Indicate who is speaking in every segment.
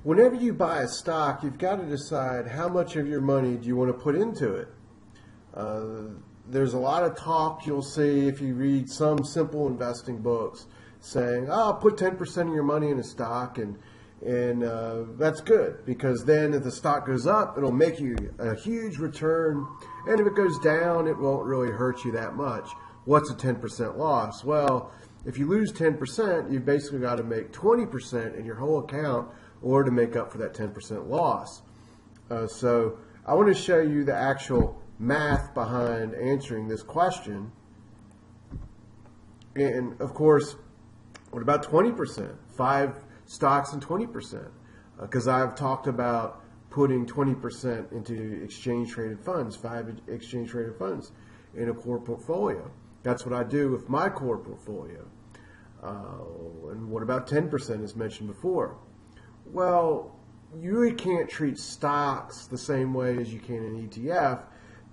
Speaker 1: Whenever you buy a stock, you've got to decide how much of your money do you want to put into it. There's a lot of talk you'll see if you read some simple investing books saying, oh, put 10% of your money in a stock, and that's good, because then if the stock goes up, it'll make you a huge return, and if it goes down, it won't really hurt you that much. What's a 10% loss? Well, if you lose 10%, you've basically got to make 20% in your whole account in order to make up for that 10% loss. So I want to show you the actual math behind answering this question. And of course, what about 20%? 5 stocks and 20%? Because I've talked about putting 20% into exchange traded funds, 5 exchange traded funds in a core portfolio. That's what I do with my core portfolio. And what about 10% as mentioned before? Well, you really can't treat stocks the same way as you can an ETF,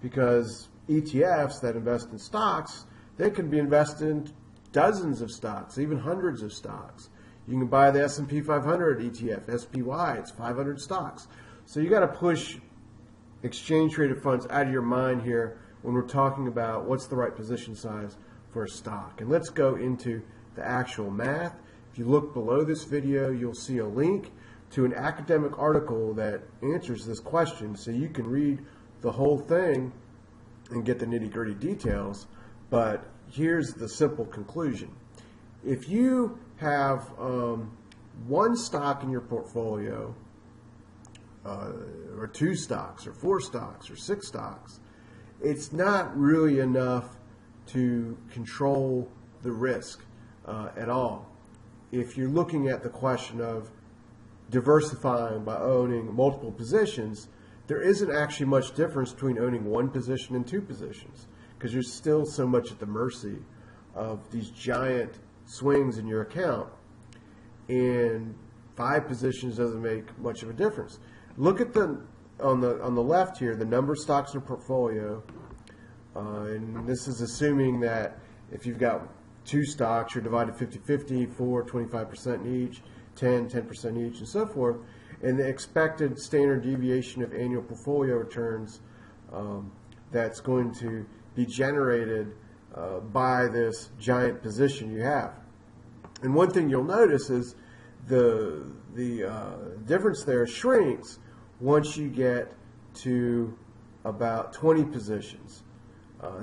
Speaker 1: because ETFs that invest in stocks, they can be invested in dozens of stocks, even hundreds of stocks. You can buy the S&P 500 ETF, SPY, it's 500 stocks. So you got to push exchange traded funds out of your mind here when we're talking about what's the right position size for a stock. And let's go into the actual math. If you look below this video, you'll see a link to an academic article that answers this question, so you can read the whole thing and get the nitty-gritty details. But here's the simple conclusion. If you have one stock in your portfolio, or 2 stocks, or 4 stocks, or 6 stocks, it's not really enough to control the risk at all. If you're looking at the question of diversifying by owning multiple positions, there isn't actually much difference between owning 1 position and 2 positions, because you're still so much at the mercy of these giant swings in your account, and 5 positions doesn't make much of a difference. Look at on the left here, the number of stocks in a portfolio, and this is assuming that if you've got 2 stocks, you're divided 50-50, 4, 25% each, 10% each, and so forth, and the expected standard deviation of annual portfolio returns that's going to be generated by this giant position you have. And one thing you'll notice is the difference there shrinks once you get to about 20 positions.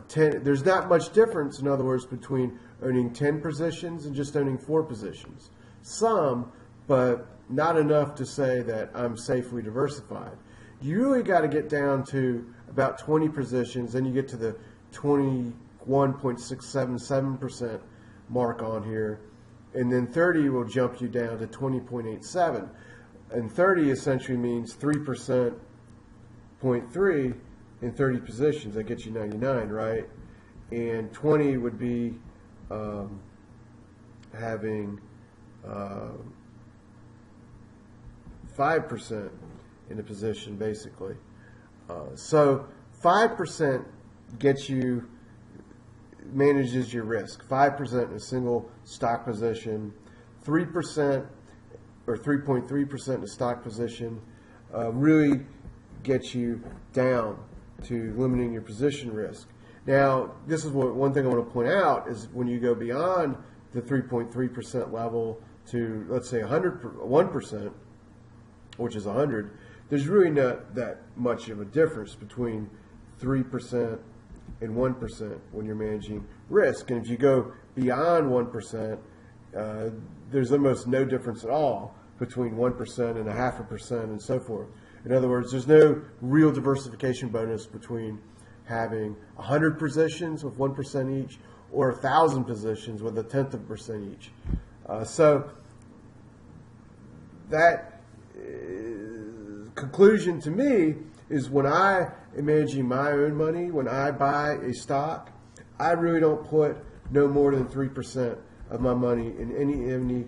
Speaker 1: There's not much difference, in other words, between owning 10 positions and just owning 4 positions. Some, but not enough to say that I'm safely diversified. You really got to get down to about 20 positions, then you get to the 21.677% mark on here, and then 30 will jump you down to 20.87. And 30 essentially means 3.3 in 30 positions. That gets you 99, right? And 20 would be having 5% in a position, basically. So 5% gets you, manages your risk. 5% in a single stock position, 3% or 3.3% in a stock position really gets you down to limiting your position risk. Now, this is one thing I want to point out is when you go beyond the 3.3% level to, let's say, 1%, which is 100, there's really not that much of a difference between 3% and 1% when you're managing risk. And if you go beyond 1%, there's almost no difference at all between 1% and 0.5% and so forth. In other words, there's no real diversification bonus between having 100 positions with 1% each or 1,000 positions with 0.1% each. So that conclusion to me is when I am managing my own money, when I buy a stock, I really don't put no more than 3% of my money in any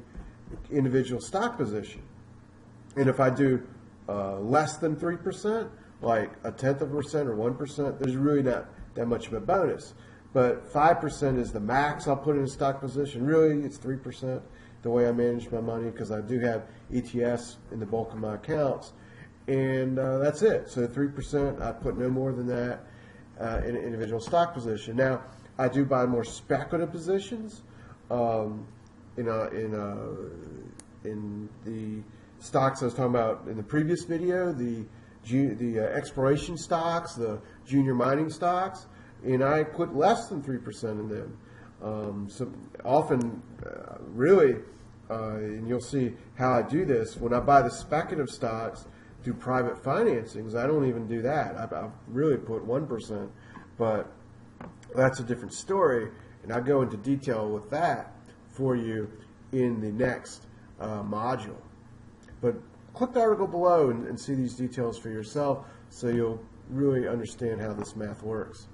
Speaker 1: individual stock position. And if I do less than 3%, like 0.1% or 1%, there's really not that much of a bonus. But 5% is the max I'll put in a stock position. Really, it's 3%. the way I manage my money, because I do have ETFs in the bulk of my accounts, and that's it. So 3%, I put no more than that in an individual stock position. Now, I do buy more speculative positions in the stocks I was talking about in the previous video, the exploration stocks, the junior mining stocks, and I put less than 3% in them. So often, really, and you'll see how I do this, when I buy the speculative stocks through private financings, I don't even do that. I really put 1%, but that's a different story, and I go into detail with that for you in the next module. But click the article below and see these details for yourself so you'll really understand how this math works.